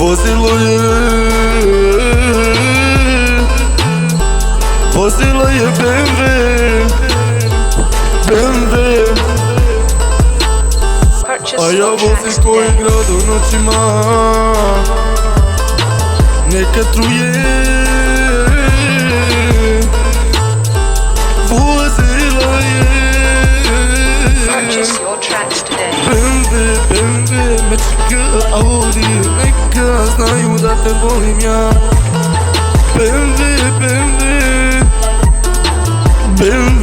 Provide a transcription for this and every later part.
Vozilo je BMW, a ja vozim koji grad u noćima, neka truje. Vozilo je BMW, me čeka Audi, neka znaju da te volim ja. BMW,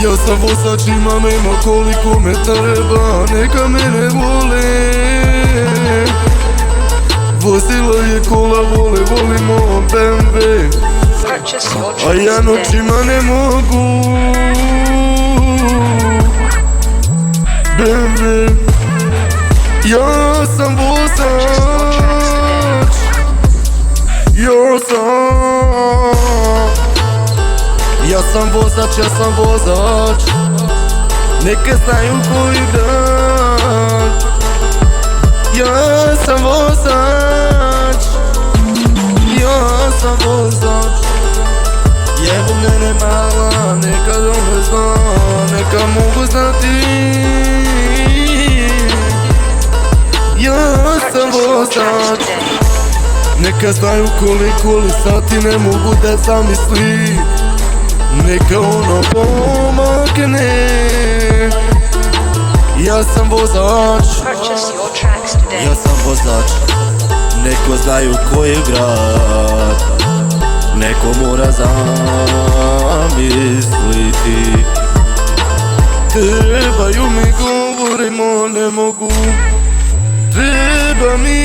ja sam vozač, imam koliko me treba, neka mene vole. Vozilo je kola, volimo BMW, a ja noćima ne mogu. BMW, ja sam vozač, ja sam vozač, neke znaju koji grad. Ja sam vozač, jebu mene mala, neka dobro zna, neka mogu znati. Ja sam vozač, neka znaju koliko li sati, ne mogu da zamisli. Neka ono pomakne. Ja sam vozač, neko znaju koji je grad, neko mora zamisliti. Trebaju mi, govorimo, ne mogu. Treba mi,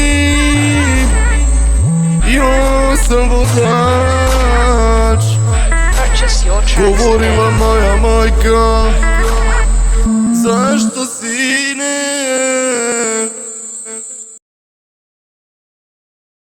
ja sam vozač. Govorila moja majka, zašto si